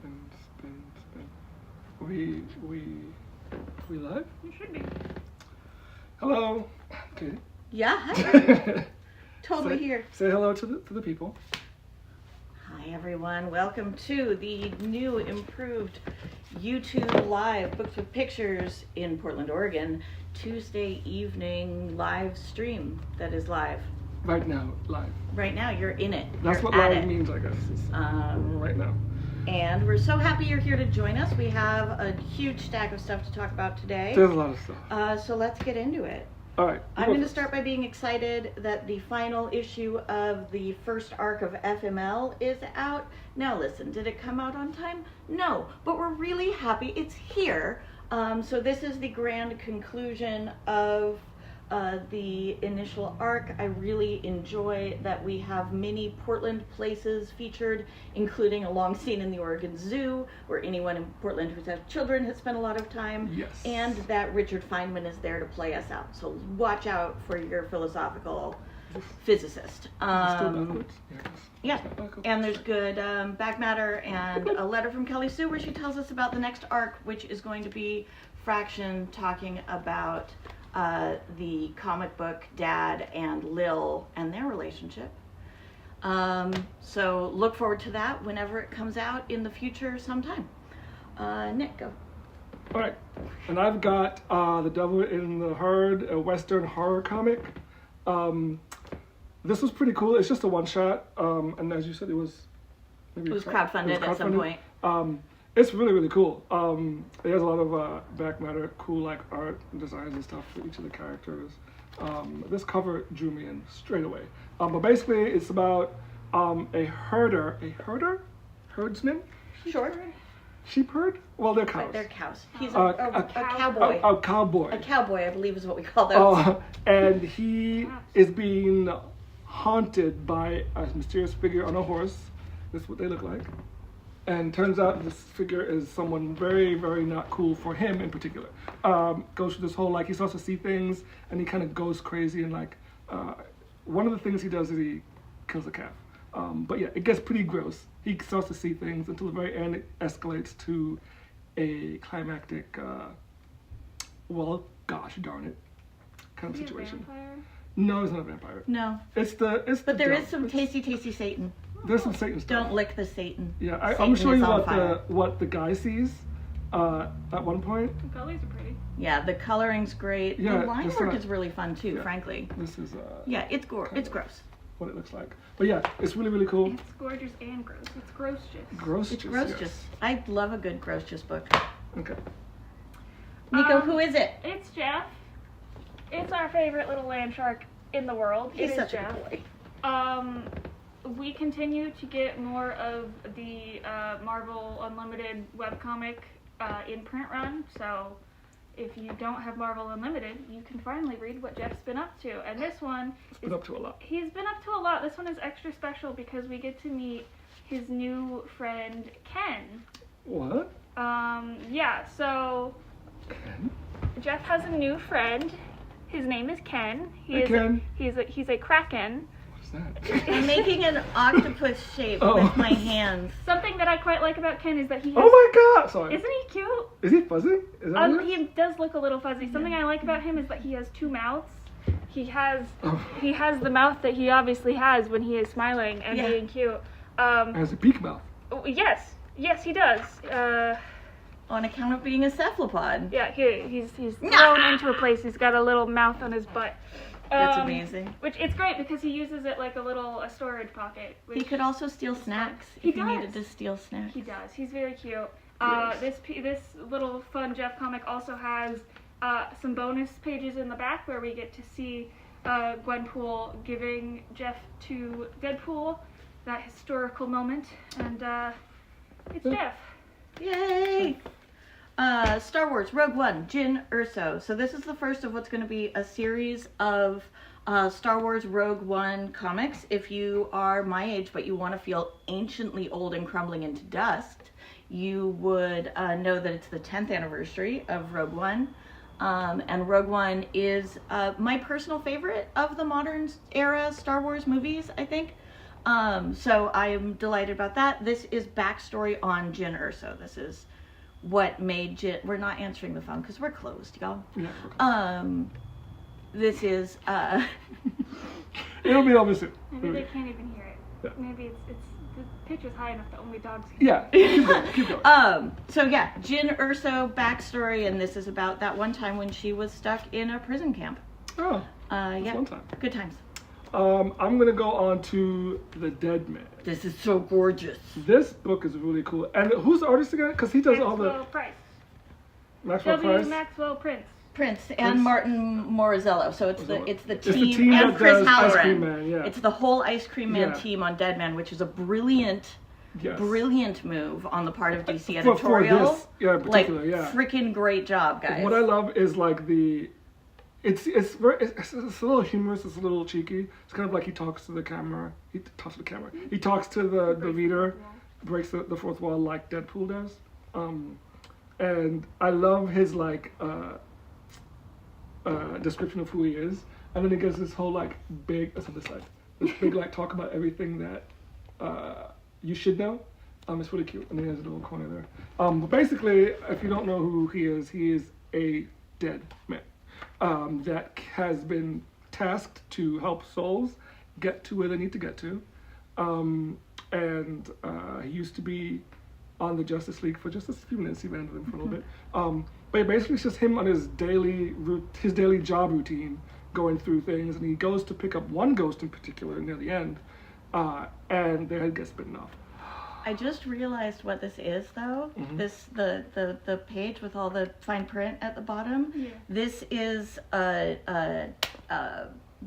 Spin. We live? You should be. Hello. Okay. Yeah, hi. Totally here. Say hello to the people. Hi everyone. Welcome to the new improved YouTube Live Books with Pictures in Portland, Oregon, Tuesday evening live stream that is live. Right now, live. Right now, you're in it. That's You're what live it. means, I guess. Right now. And we're so happy you're here to join us. We have a huge stack of stuff to talk about today. There's a lot of stuff. So let's get into it. All right. I'm going to start by being excited that the final issue of the first arc of FML is out. Now listen, did it come out on time? No, but we're really happy it's here. So this is the grand conclusion of the initial arc. I really enjoy that we have many Portland places featured, including a long scene in the Oregon Zoo, where anyone in Portland who's had children has spent a lot of time. Yes. And that Richard Feynman is there to play us out. So watch out for your philosophical physicist. Yeah, and there's good back matter and a letter from Kelly Sue where she tells us about the next arc, which is going to be Fraction talking about the comic book Dad and Lil and their relationship. So look forward to that whenever it comes out in the future sometime. Nick, go. All right. And I've got The Devil in the Herd, a Western horror comic. This was pretty cool. It's just a one-shot. And as you said, it was crowdfunded at some point. It's really, really cool. It has a lot of back matter, cool like art and designs and stuff for each of the characters. This cover drew me in straight away. But basically, it's about a herdsman? Sure. Sheep herd? Well, they're cows. But they're cows. He's a cowboy. A cowboy. A cowboy, I believe, is what we call those. And he is being haunted by a mysterious figure on a horse. That's what they look like. And turns out this figure is someone very, very not cool for him in particular. Goes through this whole, like, he starts to see things, and he kind of goes crazy, and, like, one of the things he does is he kills a calf. But yeah, it gets pretty gross. He starts to see things until the very end it escalates to a climactic, well, gosh darn it, kind of situation. No, it's not a vampire. No. But there is some tasty Satan. There's some Satan stuff. Don't lick the Satan. Yeah, I'm showing you what the guy sees at one point. The colors are pretty. Yeah, the coloring's great. Yeah, the line work is really fun too, frankly. This is yeah, it's gross. What it looks like. But yeah, it's really, really cool. It's gorgeous and gross. It's gross-just. Gross-just, It's gross-just. I love a good gross-just book. Okay. Nico, who is it? It's Jeff. It's our favorite little land shark in the world. He's such a boy. We continue to get more of the Marvel Unlimited webcomic in print run, so if you don't have Marvel Unlimited, you can finally read what Jeff's been up to. And this one... He's been up to a lot. He's been up to a lot. This one is extra special because we get to meet his new friend, Ken. What? Yeah, so... Ken? Jeff has a new friend. His name is Ken. Ken. He's a kraken. That? I'm making an octopus shape with my hands. Something that I quite like about Ken is that he has... Oh my god! Sorry. Isn't he cute? Is he fuzzy? Is that he does look a little fuzzy. Something I like about him is that he has two mouths. He has the mouth that he obviously has when he is smiling and being cute. Has a beak mouth. Yes, he does. On account of being a cephalopod. Yeah, he's thrown into a place. He's got a little mouth on his butt. That's amazing. Which it's great because he uses it like a storage pocket. He could also steal snacks if he needed to steal snacks. He does. He's very cute. This little fun Jeff comic also has some bonus pages in the back where we get to see Gwenpool giving Jeff to Deadpool, that historical moment, and it's Jeff. Yay! Star Wars Rogue One, Jyn Erso. So this is the first of what's going to be a series of Star Wars Rogue One comics. If you are my age but you want to feel anciently old and crumbling into dust, you would know that it's the 10th anniversary of Rogue One. And Rogue One is my personal favorite of the modern era Star Wars movies, I think. So I am delighted about that. This is backstory on Jin Urso. This is what made Jin. We're not answering the phone because we're closed, y'all. Yeah, we're close. This is. It'll be over soon. Maybe they can't even hear it. Yeah. Maybe it's the pitch is high enough that only dogs can Yeah, keep going. Keep going. So yeah, Jin Urso backstory, and this is about that one time when she was stuck in a prison camp. Oh, Yeah, fun time. good times. I'm gonna go on to The Dead Man. This is so gorgeous. This book is really cool. And who's the artist again? Because he does all the Maxwell Price. Maxwell W. Price. Maxwell Prince. Prince and Martin Morizello. So it's the team, It's the team and that Chris does Ice Halloran. Cream Man, yeah. It's the whole Ice Cream Man Yeah. team on Dead Man, which is a brilliant Yes. brilliant move on the part of DC For editorial. this, yeah, in like, particular, yeah. freaking great job, guys. What I love is like it's a little humorous, it's a little cheeky. It's kind of like he talks to the camera. He talks to the reader, breaks the fourth wall like Deadpool does. And I love his like description of who he is, and then he gives this whole like big this big like talk about everything that you should know. It's really cute, and then he has a little corner there. But basically, if you don't know who he is a dead man that has been tasked to help souls get to where they need to get to. And he used to be on the Justice League for just a few minutes. He ran with him for a little bit. But basically, it's just him on his daily job routine, going through things, and he goes to pick up one ghost in particular near the end, and their head gets bitten off. I just realized what this is, though. Mm-hmm. This the page with all the fine print at the bottom. Yeah. This is a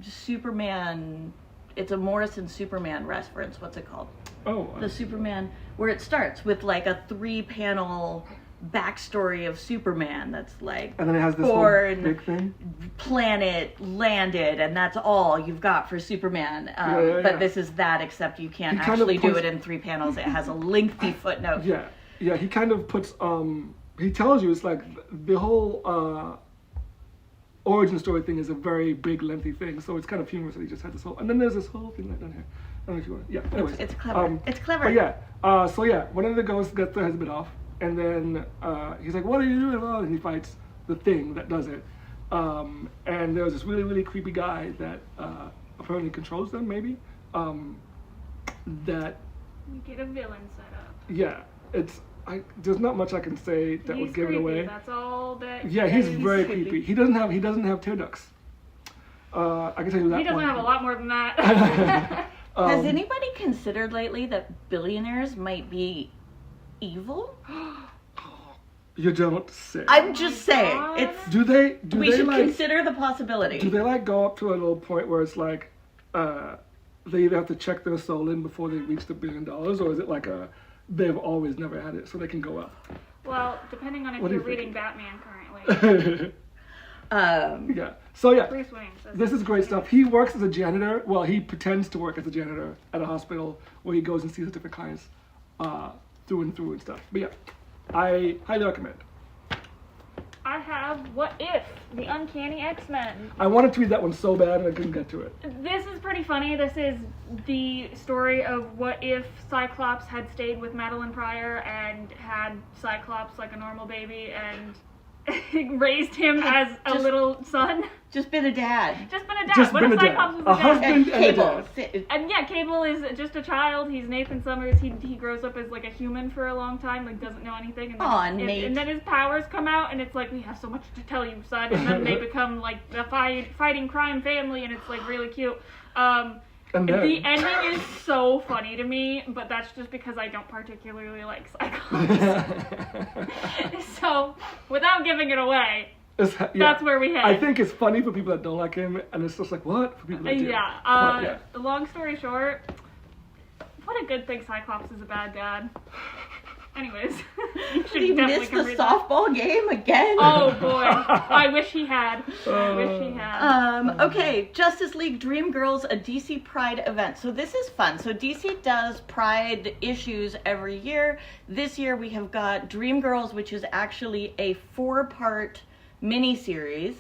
Superman. It's a Morrison Superman reference. What's it called? Oh. The Superman, where it starts with like a 3-panel backstory of Superman that's like And then it has this born, whole big thing. planet, landed, and that's all you've got for Superman. Yeah. But this is that, except you can't He kind of actually do puts- it in 3 panels. It has a lengthy footnote. Yeah. He kind of puts. He tells you it's like the whole origin story thing is a very big, lengthy thing. So it's kind of humorous that he just had this whole. And then there's this whole thing right down here. I don't know if you want. Yeah. Anyways, It's clever. It's clever. But yeah. So yeah, one of the ghosts gets their heads bit off, and then he's like, "What are you doing?" And he fights the thing that does it. And there's this really, really creepy guy that apparently controls them. Maybe. That. You get a villain set up. Yeah. There's not much I can say that He's would give creepy. it away. That's all that. Yeah, he's he's very creepy. creepy. He doesn't have tear ducts. I can tell you that. He doesn't one. have a lot more than that. Has anybody considered lately that billionaires might be evil? You don't say. I'm just saying. God. It's Do they we should like? consider the possibility. Do they like go up to a little point where it's like, they either have to check their soul in before they reach the $1 billion, or is it like they've always never had it, so they can go up? Well, depending on if What do you're you reading think? Batman currently. Yeah. So yeah, Bruce Wayne says this is great stuff. He works as a janitor. Well, he pretends to work as a janitor at a hospital where he goes and sees different clients through and through and stuff. But yeah, I highly recommend. I have What If? The Uncanny X-Men. I wanted to read that one so bad and I couldn't get to it. This is pretty funny. This is the story of what if Cyclops had stayed with Madeline Pryor and had Cyclops like a normal baby and raised him as a Just- little son. Just been a dad. Just been a dad. Just What been if a dad. Cyclops was A a dad? husband. And Cable. And yeah, Cable is just a child. He's Nathan Summers. He grows up as like a human for a long time, like doesn't know anything. And then, Aw, Nate. and then his powers come out, and it's like, we have so much to tell you, son. And then they become like a fighting crime family, and it's like really cute. And then, The ending is so funny to me, but that's just because I don't particularly like Cyclops. So, without giving it away, that's where we hit. I think it's funny for people that don't like him, and it's just like, what? For people that do. Yeah. But, yeah. Long story short, what a good thing Cyclops is a bad dad. Anyways, you should He definitely missed come the read that. softball game again. Oh boy, I wish he had. I wish he had. Okay, Justice League Dream Girls, a DC Pride event. So this is fun. So DC does Pride issues every year. This year we have got Dream Girls, which is actually a 4-part miniseries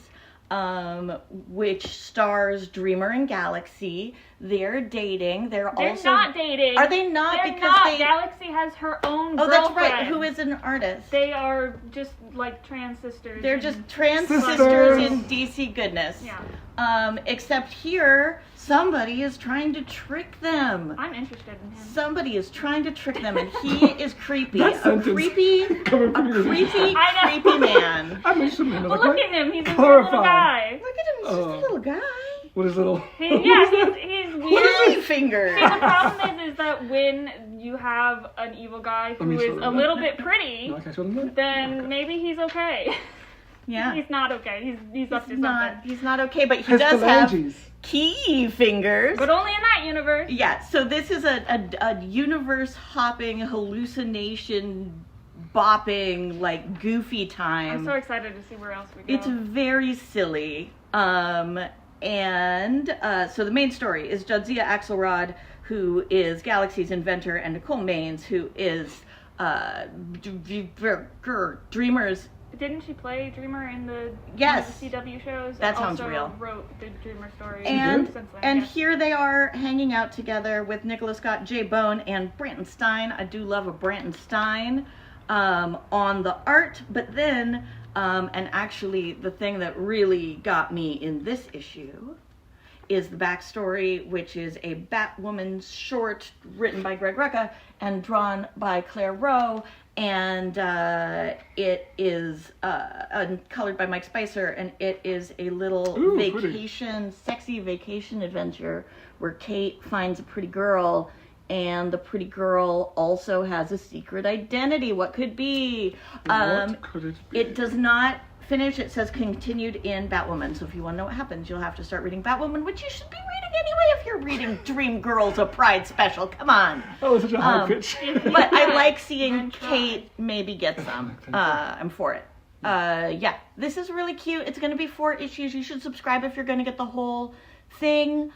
which stars Dreamer and Galaxy. They're dating. They're also not dating. Are they not? They're because not. Galaxy has her own girlfriend. that's right. Who is an artist? They are just like trans sisters. They're just trans Sisters. sisters in DC goodness. Yeah. Except here, somebody is trying to trick them. I'm interested in him. Somebody is trying to trick them, and he is creepy. That A sentence creepy I know. man. I mean, shouldn't Well, look at him. He's a weird Horrifying. little guy. Look at him, he's just a little guy. What is little? He's weird. Lily finger. See, the problem is that when you have an evil guy who me is show a them. little bit pretty, No, I can't show them that? then Okay. maybe he's okay. Yeah. He's not okay. He's up to something. He's not okay, but he His does have phalanges. key fingers. But only in that universe. Yeah, so this is a universe hopping hallucination bopping like goofy time. I'm so excited to see where else we go. It's very silly. So the main story is Jadzia Axelrod, who is Galaxy's inventor, and Nicole Maines, who is Dreamer's. Didn't she play Dreamer in the Yes. one of the CW shows? That sounds also real. Wrote the Dreamer story. And since then, and yeah. here they are hanging out together with Nicholas Scott, Jay Bone, and Branton Stein. I do love a Branton Stein on the art, but then and actually the thing that really got me in this issue is the backstory, which is a Batwoman short written by Greg Rucka and drawn by Claire Rowe, and it is colored by Mike Spicer, and it is a little sexy vacation adventure where Kate finds a pretty girl, and the pretty girl also has a secret identity. What could be? What could it be? It does not finish. It says continued in Batwoman. So if you want to know what happens, you'll have to start reading Batwoman, which you should be reading anyway if you're reading Dream Girls, a Pride special. Come on. That was such a high pitch. But I like seeing Kate maybe get some. I'm for it. Yeah, this is really cute. It's going to be 4 issues. You should subscribe if you're going to get the whole thing.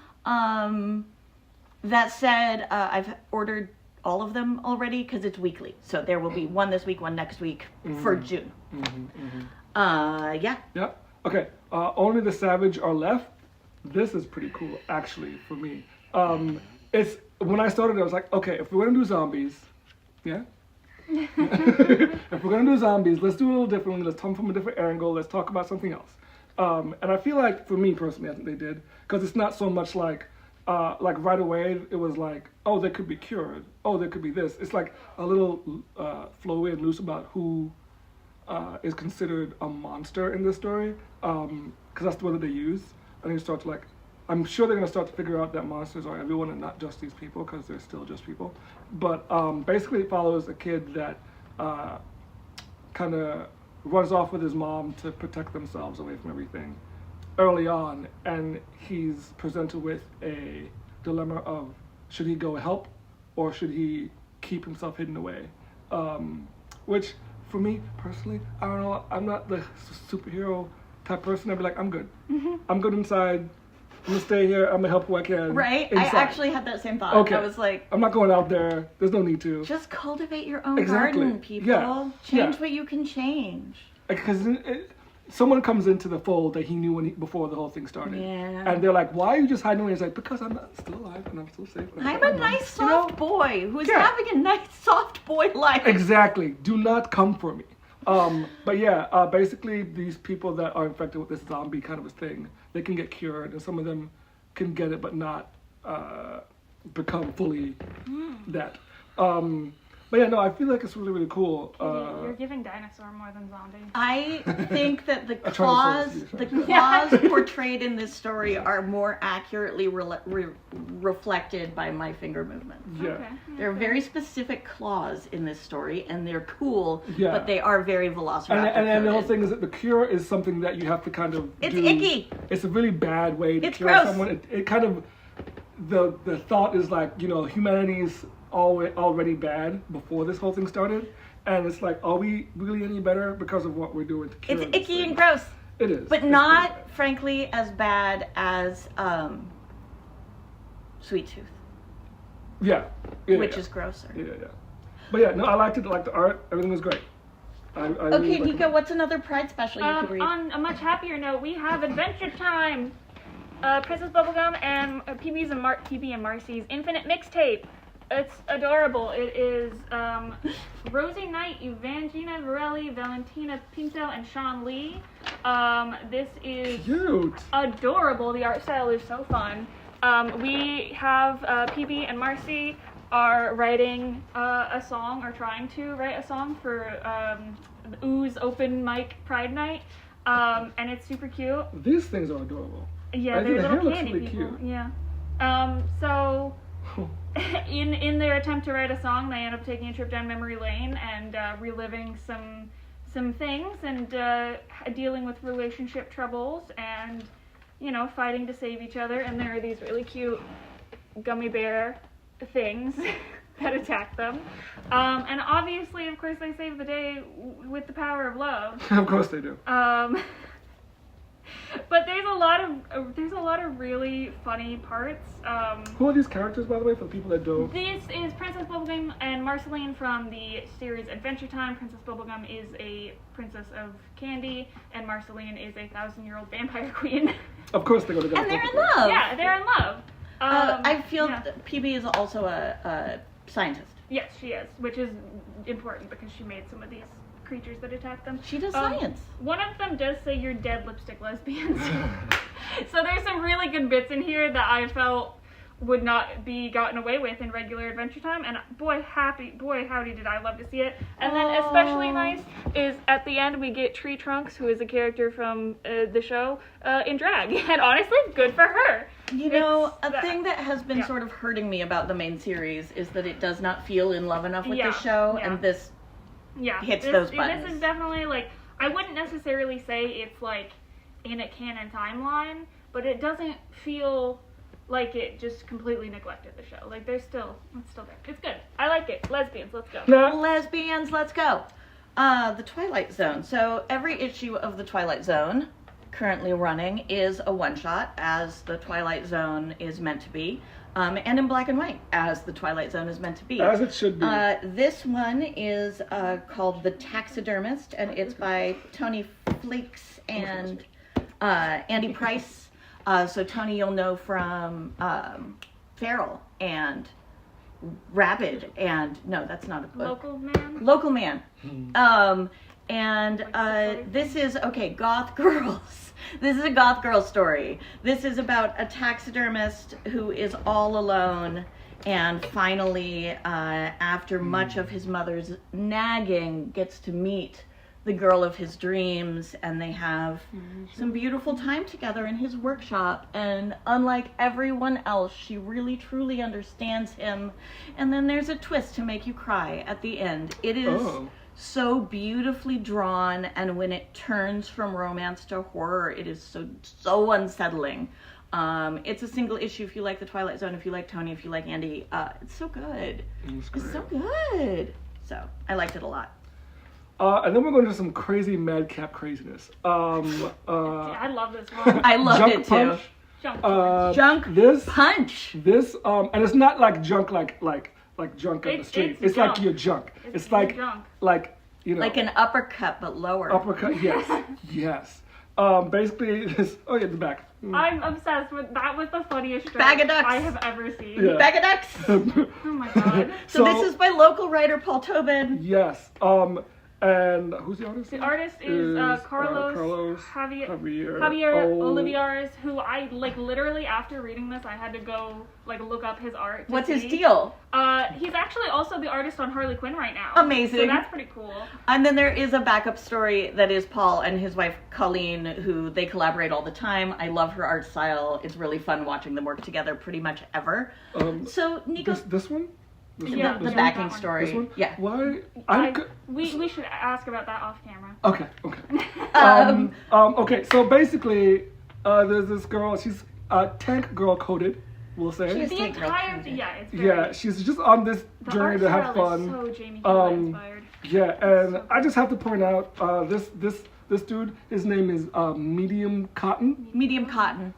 That said, I've ordered all of them already because it's weekly. So there will be one this week, one next week for June. Yeah. Yeah. Okay. Only the Savage are left. This is pretty cool, actually, for me. It's when I started, I was like, okay, if we're gonna do zombies, yeah. If we're gonna do zombies, let's do it a little differently. Let's come from a different angle. Let's talk about something else. And I feel like, for me personally, I think they did, because it's not so much like right away it was like, oh, they could be cured. Oh, there could be this. It's like a little flowy and loose about who is considered a monster in this story, because that's the word that they use. And you start to like, I'm sure they're gonna start to figure out that monsters are everyone and not just these people, because they're still just people. But basically, it follows a kid that kind of runs off with his mom to protect themselves away from everything early on, and he's presented with a dilemma of should he go help or should he keep himself hidden away, which for me personally, I don't know, I'm not the superhero type person. I'd be like, I'm good. I'm good inside. I'm gonna stay here. I'm gonna help who I can. Right? Inside. I actually had that same thought. Okay. I was like, I'm not going out there. There's no need to. just cultivate your own Exactly. garden, people. Yeah. Change Yeah. what you can change. Because someone comes into the fold that he knew before the whole thing started. Yeah. And they're like, why are you just hiding away? He's like, because I'm still alive and I'm still safe. and I'm got a my mom." nice You know? soft boy who's Yeah. having a nice soft boy life. Exactly. Do not come for me. But yeah, basically these people that are infected with this zombie kind of a thing, they can get cured, and some of them can get it but not become fully that. But yeah, no, I feel like it's really, really cool. You're giving dinosaur more than zombie. I think that the A claws, Tyrannosaurus, portrayed in this story are more accurately reflected by my finger movements. Yeah. Okay. There are very specific claws in this story, and they're cool, Yeah. but they are very velociraptor And the whole coded. thing is that the cure is something that you have to kind of It's do. icky. It's a really bad way to It's cure gross. someone. It kind of, the thought is like, humanity's already bad before this whole thing started. And it's like, are we really any better because of what we're doing to cure It's this icky thing? and gross, It is. but It's not, pretty bad. frankly, as bad as Sweet Tooth, Yeah. which is grosser. Yeah. But yeah, no, I liked it. I liked the art. Everything was great. I Okay, really Nico, recommend. what's another Pride special you could read? On a much happier note, we have Adventure Time. Princess Bubblegum and PB and Marcy's Infinite Mixtape. It's adorable. It is Rosie Knight, Evangelina Varelli, Valentina Pinto, and Sean Lee. This is Cute. adorable. The art style is so fun. We have PB and Marcy are writing a song, or trying to write a song for the Ooze Open Mic Pride Night, and it's super cute. These things are adorable. Yeah, I think they're the little hair looks candy really people. cute. Yeah. So in their attempt to write a song, they end up taking a trip down memory lane and reliving some things and dealing with relationship troubles and fighting to save each other. And there are these really cute gummy bear things that attack them. And obviously, of course, they save the day with the power of love. Of course they do. But there's a lot of really funny parts. Who are these characters, by the way, for the people that don't? This is Princess Bubblegum and Marceline from the series Adventure Time. Princess Bubblegum is a princess of candy, and Marceline is a 1,000-year-old vampire queen. Of course they go together. And they're in perfectly. love. Yeah, they're in love. I feel yeah. that PB is also a scientist. Yes, she is, which is important because she made some of these creatures that attack them. She does science. One of them does say you're dead lipstick lesbians. So there's some really good bits in here that I felt would not be gotten away with in regular Adventure Time, and boy howdy did I love to see it. And then especially nice is at the end we get Tree Trunks, who is a character from the show, in drag, and honestly, good for her. You know, It's a thing that has been sort of hurting me about the main series is that it does not feel in love enough with the show, and this hits those buttons. This is definitely, like, I wouldn't necessarily say it's, like, in a canon timeline, but it doesn't feel like it just completely neglected the show. Like, it's still there. It's good. I like it. Lesbians, let's go. Lesbians, let's go. The Twilight Zone. So every issue of the Twilight Zone currently running is a one-shot, as the Twilight Zone is meant to be. And in black and white, as the Twilight Zone is meant to be. As it should be. This one is called The Taxidermist, and it's by Tony Flakes and Andy Price. So Tony you'll know from Feral and Rabid, and no, that's not a book. Local Man. This is, Goth Girls. This is a Goth Girl story. This is about a taxidermist who is all alone, and finally, after much of his mother's nagging, gets to meet the girl of his dreams, and they have some beautiful time together in his workshop. And unlike everyone else, she really truly understands him. And then there's a twist to make you cry at the end. It is so beautifully drawn, and when it turns from romance to horror, it is so unsettling. It's a single issue if you like the Twilight Zone, if you like Tony, if you like Andy. It's so good. It's so good. So I liked it a lot. And then we're going to do some crazy madcap craziness. I love this one. I loved it too. Junk Punch. This and it's not like junk like junk on the street. It's junk. like your junk. It's like junk. junk. Like like an uppercut but lower. Uppercut, yes, yes. Basically, this. Oh yeah, the back. I'm obsessed with that. Was the funniest joke Bag of ducks. I have ever seen. Yeah. Bag of ducks. Oh my god. So this is by local writer Paul Tobin. Yes. And who's the artist? The artist is Carlos Javier Olivares, who I literally after reading this I had to go look up his art. What's his deal? He's actually also the artist on Harley Quinn right now. Amazing. So that's pretty cool. And then there is a backup story that is Paul and his wife Colleen, who they collaborate all the time. I love her art style. It's really fun watching them work together pretty much ever. So Nico, this one? The backing story. This one? Yeah. Why? We should ask about that off camera. Okay. Okay. So basically, there's this girl. She's tank girl coded. We'll say. She's The entire it's very, yeah. She's just on this the journey art to have style fun. Is so Jamie Campbell inspired. Yeah, and I just have to point out this dude. His name is Medium Cotton. Medium Cotton.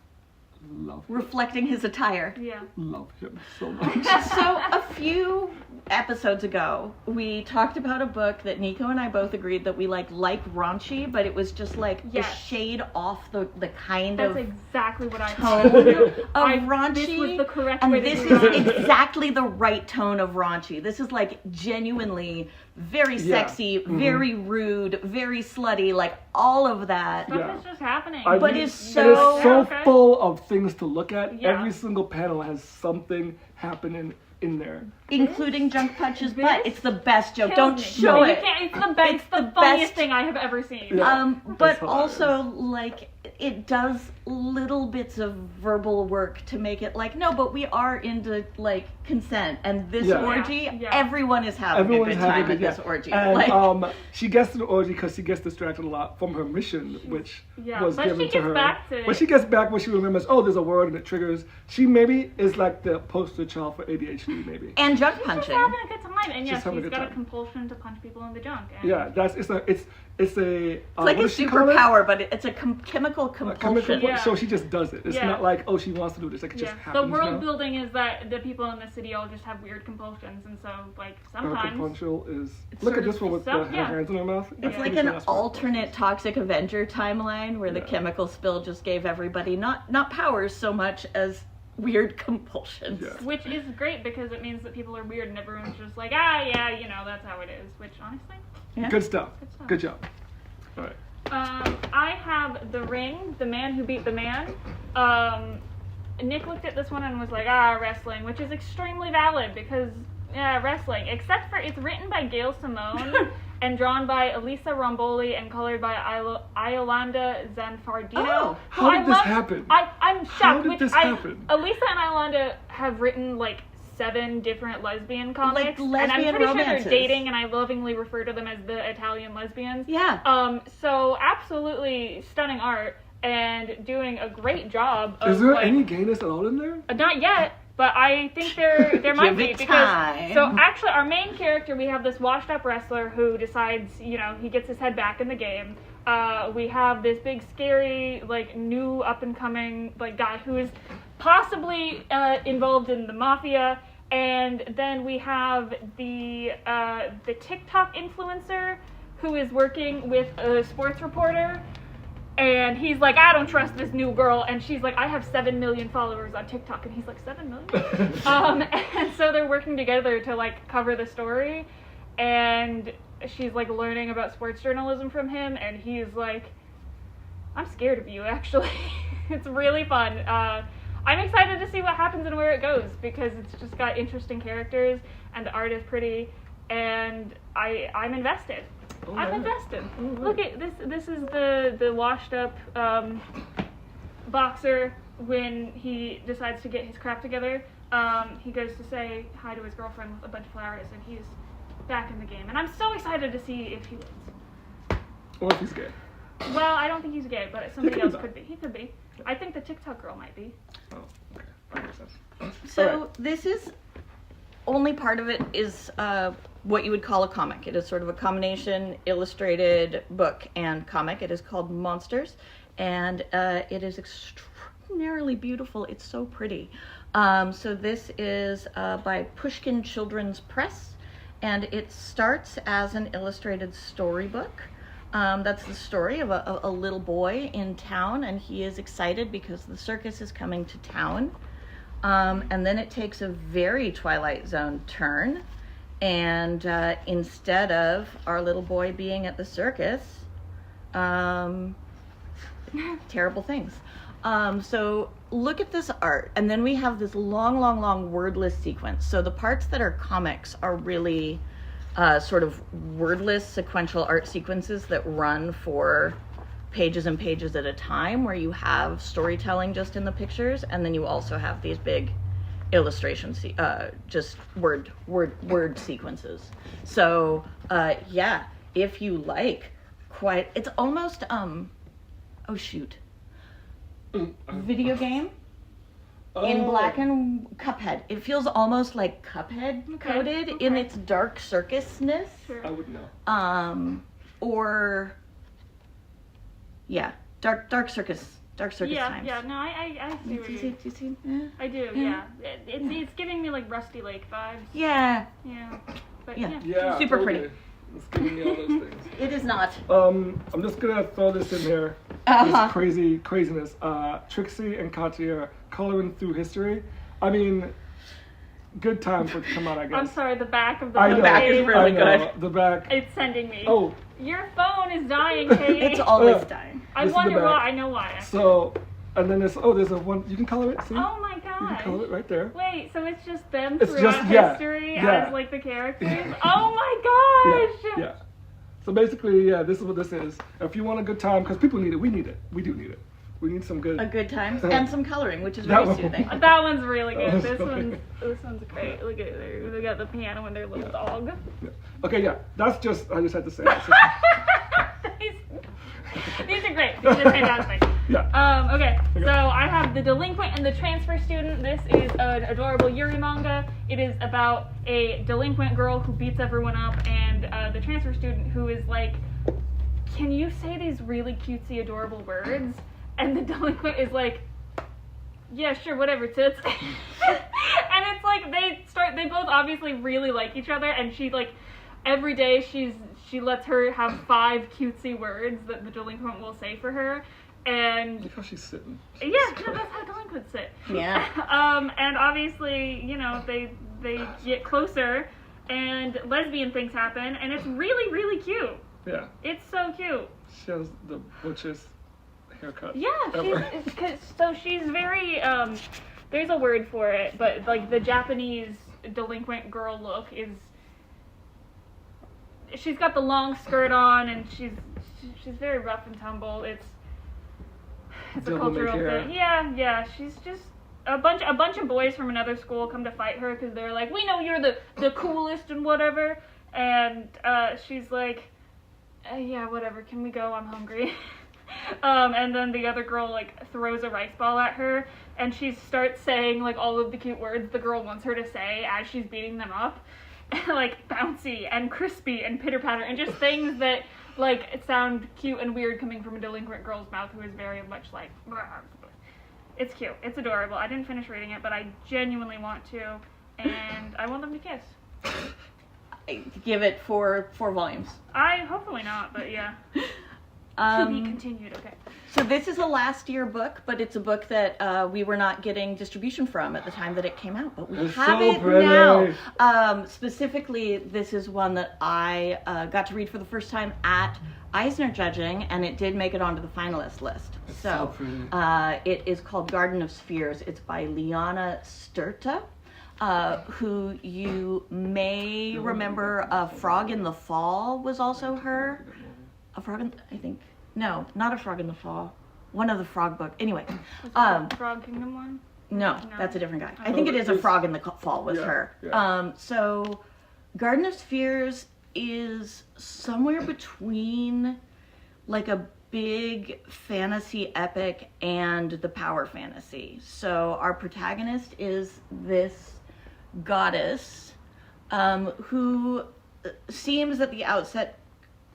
love him. reflecting his attire. Yeah. Love him so much. So a few episodes ago, we talked about a book that Nico and I both agreed that we like raunchy, but it was just like Yes. the shade off the kind That's of exactly what I tone of raunchy. This was the correct and way to this do is it. exactly the right tone of raunchy. This is like genuinely very sexy, very rude, very slutty, like all of that. Stuff Yeah. is just happening. I But mean, it's it is so- so Okay. full of things to look at. Yeah. Every single panel has something happening in there. Including Junk Punch's butt. It's the best joke. Kills Don't me. show No, it. You can't, it's the best. It's It's the the funniest best. thing I have ever seen. Yeah. But That's hilarious. also, like, it does little bits of verbal work to make it like, no, but we are into, like, consent. And this Yeah. orgy, Yeah. everyone is having Everyone's a good having time a at good this orgy. And like, she gets to the orgy because she gets distracted a lot from her mission, which Yeah, was but she given to gets her. back to When it. she gets back, when she remembers, oh, there's a word and it triggers. She maybe is like the poster child for ADHD, maybe. and junk She's punching. having a good time, and yeah, She's having a she's good got a time. compulsion to punch people in the junk. And Yeah, it's a It's like what a does she call it? superpower, but it's a chemical A compulsion. chemical. Yeah. So she just does it. It's Yeah. not like, oh, she wants to do this. Like it Yeah. just The happens. world now. building is that the people in the city all just have weird compulsions, and so like Her sometimes compulsion is. It's Look sort at of this one with self- her yeah. hands in her mouth. It's Yeah. like an alternate Toxic Avenger timeline where the Yeah. chemical spill just gave everybody not powers so much as weird compulsions. Yeah. which is great because it means that people are weird and everyone's just like, ah, yeah, you know, that's how it is. Which honestly, Yeah. Good stuff. Good stuff. Good job. All right. I have The Ring, The Man Who Beat the Man. Nick looked at this one and was like, wrestling, which is extremely valid because, yeah, wrestling. Except for it's written by Gail Simone and drawn by Elisa Romboli and colored by Iolanda Zanfardino. Oh, how who did this happen? I'm shocked. How did which this happen? Elisa and Iolanda have written like 7 different lesbian comics, and I'm lesbian pretty sure romances. they're dating, and I lovingly refer to them as the Italian lesbians. Yeah. So absolutely stunning art and doing a great job of Is there like, any gayness at all in there? not yet, but I think there might Give be it because time. so actually our main character, we have this washed up wrestler who decides, you know, he gets his head back in the game. We have this big scary like new up and coming like guy who is possibly involved in the mafia, and then we have the TikTok influencer who is working with a sports reporter. And he's like, I don't trust this new girl. And she's like, I have 7 million followers on TikTok. And he's like, 7 million? And so they're working together to like cover the story. And she's like learning about sports journalism from him. And he's like, I'm scared of you, actually. It's really fun. I'm excited to see what happens and where it goes because it's just got interesting characters and the art is pretty. And I'm invested. Oh, I'm yeah. invested. Oh, right. Look at this. This is the washed up boxer when he decides to get his crap together. He goes to say hi to his girlfriend with a bunch of flowers, and he's back in the game. And I'm so excited to see if he wins. Or if he's gay. Well, I don't think he's gay, but somebody could else be. could be. He could be. I think the TikTok girl might be. Oh, okay. That makes sense. So Alright. this is only part of it is what you would call a comic. It is sort of a combination illustrated book and comic. It is called Monsters, and it is extraordinarily beautiful. It's so pretty. So this is by Pushkin Children's Press, and it starts as an illustrated storybook. That's the story of a little boy in town, and he is excited because the circus is coming to town. And then it takes a very Twilight Zone turn, and instead of our little boy being at the circus, terrible things. So look at this art, and then we have this long wordless sequence. So the parts that are comics are really sort of wordless sequential art sequences that run for pages and pages at a time, where you have storytelling just in the pictures, and then you also have these big illustrations, just word sequences. So yeah, if you like, it's almost video game in black and Cuphead. It feels almost like Cuphead coded in its dark circusness. Sure. I would know. Or yeah, dark circus Dark Circus times. Yeah, no, I see what Do you're... you see? Yeah. I do, yeah. It's giving me like Rusty Lake vibes. Yeah. Yeah. But Yeah. Yeah, Super totally. pretty. It's giving me all those things. It is not. I'm just gonna throw this in here. Uh-huh. This craziness. Trixie and Katya are coloring through history. I mean, good time for it to come out, I guess. I'm sorry, the back of the I know. book back is really I know. good. The back. It's sending me. Oh, Your phone is dying, Katie. It's always dying. I this is wonder the back. why. I know why. so, and then there's a one. You can color it. See? Oh my You can color god. it right there. Wait, so it's just them It's throughout just- yeah, history yeah. as like the characters? Oh my gosh! Yeah. So basically, yeah, this is what this is. If you want a good time, because people need it, we need it. We do need it. We need some good. A good time and some coloring, which is That very one. soothing. That one's really That good. was funny. This one's great. Look at it. They got the piano and their little dog. Yeah. Okay, yeah, that's just. I just had to say. These are great. These are fantastic. Yeah. Okay, so I have The Delinquent and the Transfer Student. This is an adorable Yuri manga. It is about a delinquent girl who beats everyone up, and the transfer student who is like, can you say these really cutesy, adorable words? And the delinquent is like, yeah, sure, whatever, tits. And it's like, they both obviously really like each other, and she like, every day she lets her have 5 cutesy words that the delinquent will say for her. And Look how she's sitting. yeah, no, that's how delinquents sit. Yeah. And obviously, you know, they get closer, and lesbian things happen, and it's really, really cute. Yeah. It's so cute. She has the butchest haircut. Yeah, ever. she's very there's a word for it, but like the Japanese delinquent girl look is, she's got the long skirt on, and she's very rough and tumble. It's a Devil may cultural care. thing. Yeah, she's just a bunch of boys from another school come to fight her because they're like, we know you're the coolest and whatever, and she's like, yeah, whatever, can we go, I'm hungry. And then the other girl like throws a rice ball at her, and she starts saying like all of the cute words the girl wants her to say as she's beating them up. Like bouncy and crispy and pitter patter, and just things that like sound cute and weird coming from a delinquent girl's mouth who is very much like, it's cute, it's adorable. I didn't finish reading it, but I genuinely want to, and I want them to kiss. I give it 4 volumes. Hopefully not, but yeah. To be continued, okay. So this is a last year book, but it's a book that we were not getting distribution from at the time that it came out, but we It's have so it pretty. now. Specifically, this is one that I got to read for the first time at Eisner Judging, and it did make it onto the finalist list. It's so pretty. It is called Garden of Spheres. It's by Liana Sturta, who you may remember Frog in the Fall was also her. No, not A Frog in the Fall. One of the Frog books. Anyway. Frog Kingdom one? No, that's a different guy. I think it is A Frog in the Fall was her. Yeah. So Garden of Spheres is somewhere between like a big fantasy epic and the power fantasy. So our protagonist is this goddess who seems at the outset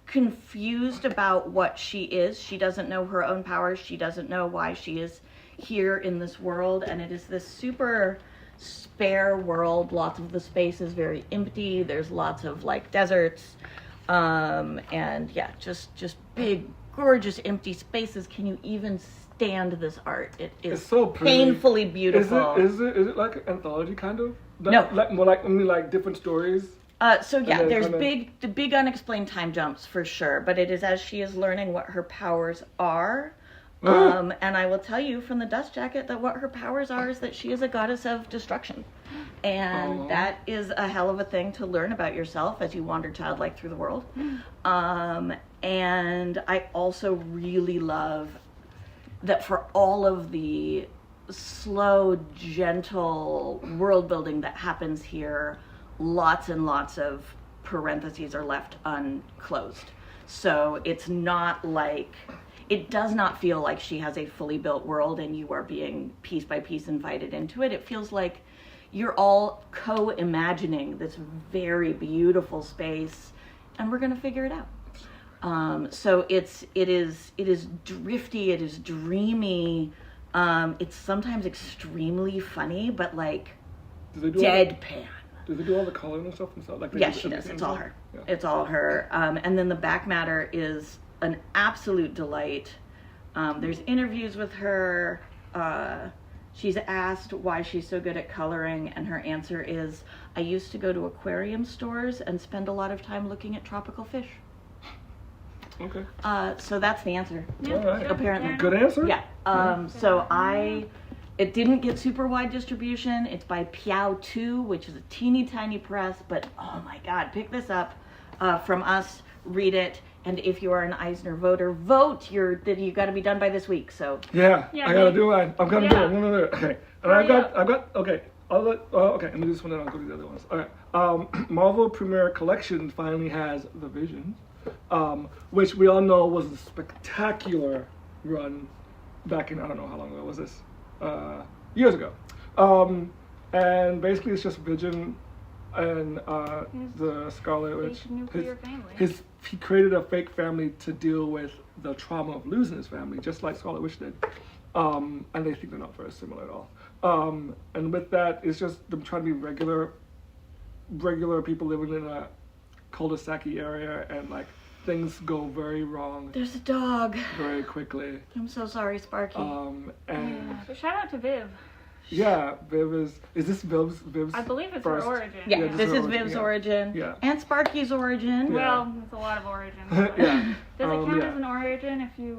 confused about what she is. She doesn't know her own powers. She doesn't know why she is here in this world, and it is this super spare world. Lots of the space is very empty. There's lots of like deserts, and yeah, just big, gorgeous, empty spaces. Can you even stand this art? It is It's so pretty. painfully beautiful. Is it like an anthology kind of? No. Like different stories. So yeah, then there's kinda- the big unexplained time jumps for sure, but it is as she is learning what her powers are. And I will tell you from the dust jacket that what her powers are is that she is a goddess of destruction. And that is a hell of a thing to learn about yourself as you wander childlike through the world. And I also really love that for all of the slow, gentle world building that happens here, lots and lots of parentheses are left unclosed. So it's not like, it does not feel like she has a fully built world and you are being piece by piece invited into it. It feels like you're all co-imagining this very beautiful space, and we're going to figure it out. So it is drifty, it is dreamy. It's sometimes extremely funny, but like deadpan. Do they do all the coloring and stuff themselves? Like Yes, she does. It's all her. Yeah. It's all her. And then the back matter is an absolute delight. There's interviews with her. She's asked why she's so good at coloring, and her answer is, I used to go to aquarium stores and spend a lot of time looking at tropical fish. Okay. So that's the answer. Yeah, all right. Apparently. Good answer? Yeah. It didn't get super wide distribution. It's by Piao 2, which is a teeny tiny press, but oh my God, pick this up from us, read it, and if you are an Eisner voter, vote. You got to be done by this week. So Yeah, I gotta do it. I'm gonna do it. Yeah. I'm gonna do it. Okay. And I've got. Okay. Okay. Let me do this one, then I'll go to the other ones. Okay. Marvel Premiere Collection finally has The Vision, which we all know was a spectacular run back in, I don't know how long ago was this, years ago. And basically it's just Vision and the Scarlet Witch. Nuclear family. He created a fake family to deal with the trauma of losing his family, just like Scarlet Witch did. And they think they're not very similar at all. And with that, it's just them trying to be regular people living in a cul-de-sac area, and like things go very wrong there's a dog. very quickly. I'm so sorry, Sparky. And So shout out to Viv. yeah, Viv is this Viv's I believe it's first? her origin. Yeah, Yeah, this her is origin, Viv's yeah. origin. Yeah. And Sparky's origin. Yeah. Well, it's a lot of origins. Yeah. Does it count yeah. as an origin if you?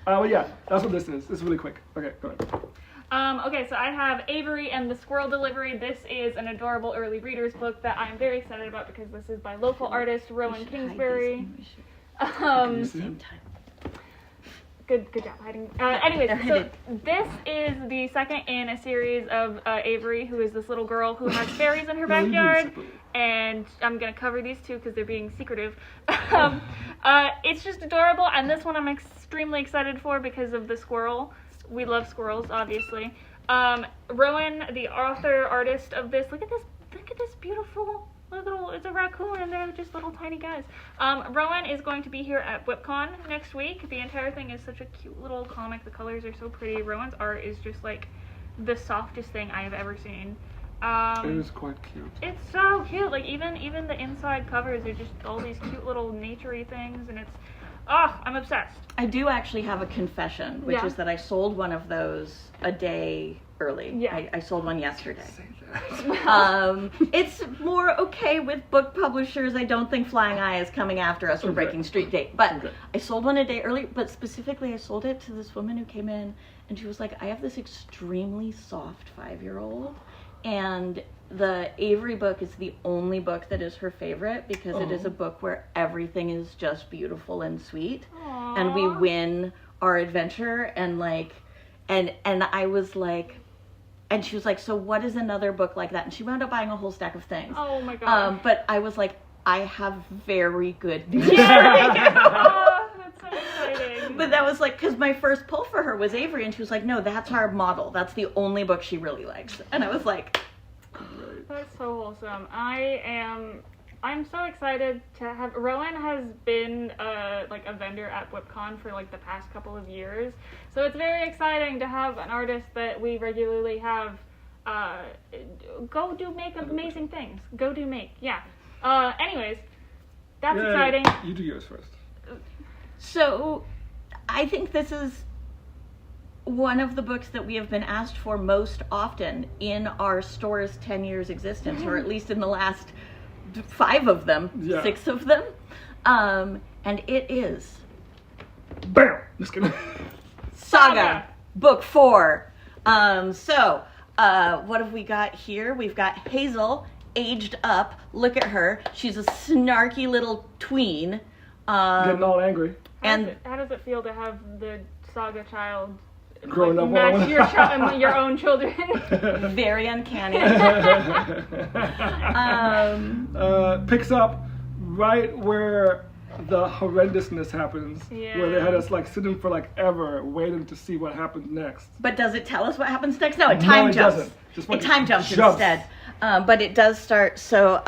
Well, yeah, that's what this is. It's really quick. Okay, go ahead. Okay, so I have Avery and the Squirrel Delivery. This is an adorable early readers book that I'm very excited about because this is by local artist Rowan Kingsbury. Same time. Good job hiding. Anyways, so this is the second in a series of Avery, who is this little girl who has fairies in her backyard, and I'm gonna cover these two because they're being secretive. It's just adorable, and this one I'm extremely excited for because of the squirrel. We love squirrels, obviously. Rowan, the author artist of this, look at this beautiful little, it's a raccoon and they're just little tiny guys. Rowan is going to be here at WhipCon next week. The entire thing is such a cute little comic. The colors are so pretty. Rowan's art is just like the softest thing I have ever seen. It is quite cute. It's so cute. Like even the inside covers are just all these cute little naturey things, and it's I'm obsessed. I do actually have a confession, which is that I sold one of those a day early. Yeah. I sold one yesterday. Say that. It's more okay with book publishers. I don't think Flying Eye is coming after us for breaking street date. But I sold one a day early, but specifically I sold it to this woman who came in and she was like, I have this extremely soft 5-year-old, and the Avery book is the only book that is her favorite because it is a book where everything is just beautiful and sweet. Aww. And we win our adventure, and like and I was like, and she was like, so what is another book like that? And she wound up buying a whole stack of things. Oh my god. But I was like, I have very good news. Oh, that's so exciting. But that was like, because my first pull for her was Avery, and she was like, no, that's our model. That's the only book she really likes. And I was like, that's so wholesome. I'm so excited to have. Rowan has been like a vendor at WhipCon for like the past couple of years, so it's very exciting to have an artist that we regularly have go do make amazing things. Go do make, yeah. Anyways, that's exciting. You do yours first. so I think this is one of the books that we have been asked for most often in our store's 10 years existence, or at least in the last 5 of them, 6 of them. And it is Bam! Just kidding. Saga, book 4. What have we got here? We've got Hazel, aged up. Look at her. She's a snarky little tween. Getting all angry. How does it feel to have the Saga child Growing up match your own children? Very uncanny. Picks up right where the horrendousness happens, where they had us like sitting for like ever waiting to see what happens next. But does it tell us what happens next? No, it time jumps. Doesn't. Just It time jumps instead. But it does start. So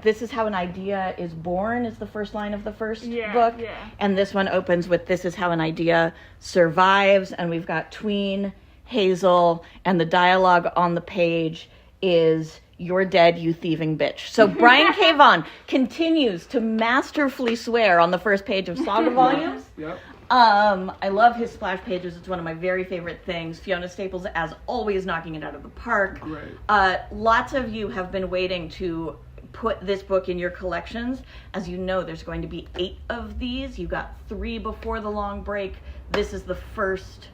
this is how an idea is born is the first line of the first book. Yeah. And this one opens with this is how an idea survives. And we've got Tween, Hazel, and the dialogue on the page is "You're dead, you thieving bitch." So Brian K. Vaughan continues to masterfully swear on the first page of Saga Volumes. Yep. I love his splash pages. It's one of my very favorite things. Fiona Staples, as always, knocking it out of the park. Great. Lots of you have been waiting to put this book in your collections. As you know, there's going to be 8 of these. You got 3 before the long break. This is the first.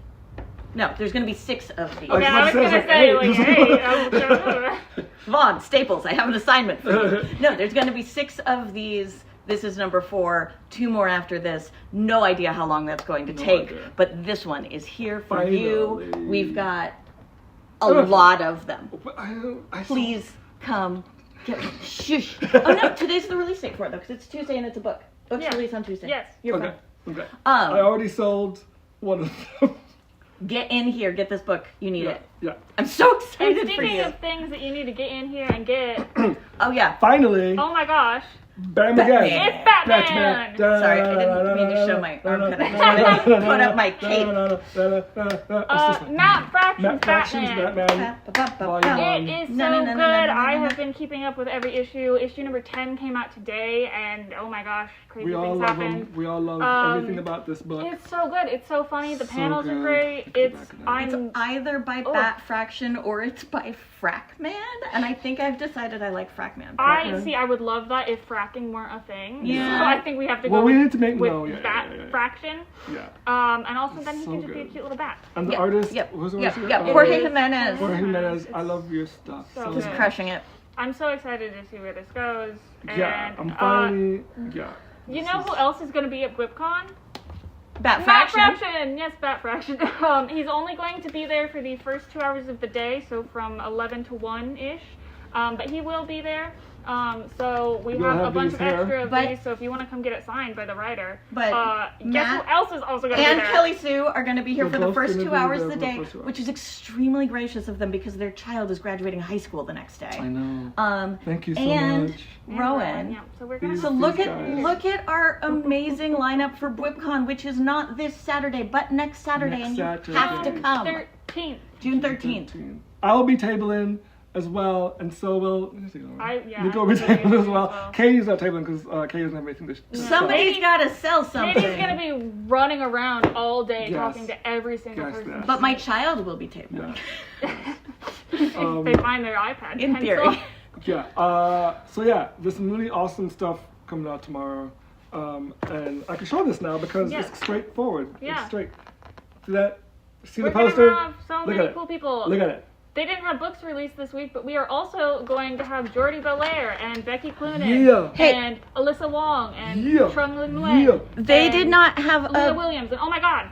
No, there's going to be 6 of these. Yeah, I was going to say, like, hey, Vaughn, Staples, I have an assignment for you. No, there's going to be 6 of these. This is number 4. 2 more after this. No idea how long that's going to take. idea. But this one is here for Finally. you. We've got a lot of them. I Please come. Shush. Oh no, today's the release date for it though, because it's Tuesday and it's a book. Books release on Tuesday. Yes. You're Okay. fine. Okay. I already sold one of them. Get in here. Get this book. You need it. Yeah. I'm so And excited for speaking you. of things that you need to get in here and get, Oh yeah. Finally. oh my gosh, Bam Batman. again. it's Batman! Sorry, I didn't mean to show my arm cut. I just wanted to put up my cape. Matt Fraction's Matt Fraction's Batman. Batman. It is so No, no, no, no, good. no, no, no, I no. have been keeping up with every issue. Issue number 10 came out today, and oh my gosh, crazy We all things love happened. him. We all love everything about this book. It's so good. It's so funny. The So panels are good. great. It's It's It's either by Bat Fraction or it's by Frackman, and I think I've decided I like Frackman. I see. I would love that if fracking weren't a thing. Yeah. So I think we have to Well, go we with, need to make with no, yeah, Bat yeah, yeah, yeah. Fraction. Yeah. And also then he So can just be a good. cute little bat. And the Yep, artist, yep, who's the yep, artist? yep. Oh, Jorge Jimenez. Jorge Jimenez. It's I love your stuff. so Just good. crushing it. I'm so excited to see where this goes. Yeah, And, I'm finally. Yeah. you know who else is going to be at WhipCon? Bat Bat Fraction. Fraction! Yes, Bat Fraction. He's only going to be there for the first 2 hours of the day, so from 11 to 1-ish. But he will be there. So we You'll have a have bunch these of here. extra of But- these, so if you want to come get it signed by the writer. But guess Matt who else is also going to be and there? Kelly Sue are going to be here They're for the both first gonna 2 be hours there of the for the day, first 2 hours. which is extremely gracious of them because their child is graduating high school the next day. I know. Thank you so and much. And Rowan. Yeah, so we're gonna These- So have look These at guys. look at our amazing lineup for BwipCon, which is not this Saturday, but next Saturday, Next and you Saturday. have to come. 13th. June 13th. I will be tabling as well, and so will Nico I will be will be tabling as well. as well. Katie's not tabling because Katie doesn't have anything to Somebody's got to sell something. Katie's gonna be running around all day Yes. talking to every single Yes, person. yes. But my child will be tabling. Yeah. They find their iPad. In pencil. theory. Yeah. So yeah, there's some really awesome stuff coming out tomorrow, and I can show this now because Yeah. it's straightforward. Yeah. It's straight. See that? See We're the poster? gonna have so Look many at it. cool people. Look at it. They didn't have books released this week, but we are also going to have Jordi Belair and Becky Cloonan Yeah. Hey. and Alyssa Wong and Yeah. Trung Lin Wei. Yeah. They and did not have Leah Williams and oh my god,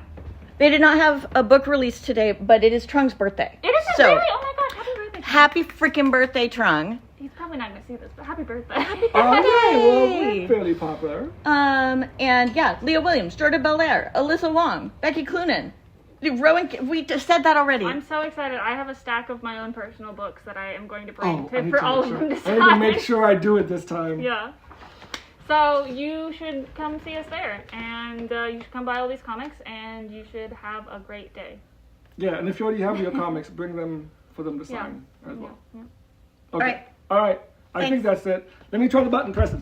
they did not have a book release today, but it is Trung's birthday. it is so really oh my god, happy birthday! happy freaking birthday, Trung. He's probably not gonna see this, but happy birthday! Okay, well, Yay. we're fairly popular. And yeah, Leah Williams, Jordan Belair, Alyssa Wong, Becky Cloonan, Rowan. We just said that already. I'm so excited. I have a stack of my own personal books that I am going to bring Oh, I to, need for to all make of sure. them to I need to sign. make sure I do it this time. Yeah. So you should come see us there, and you should come buy all these comics, and you should have a great day. Yeah, and if you already have your comics, bring them for them to Yeah. sign as well. Yeah. Okay. right. All right. I think Thanks. that's it. Let me try the button presses.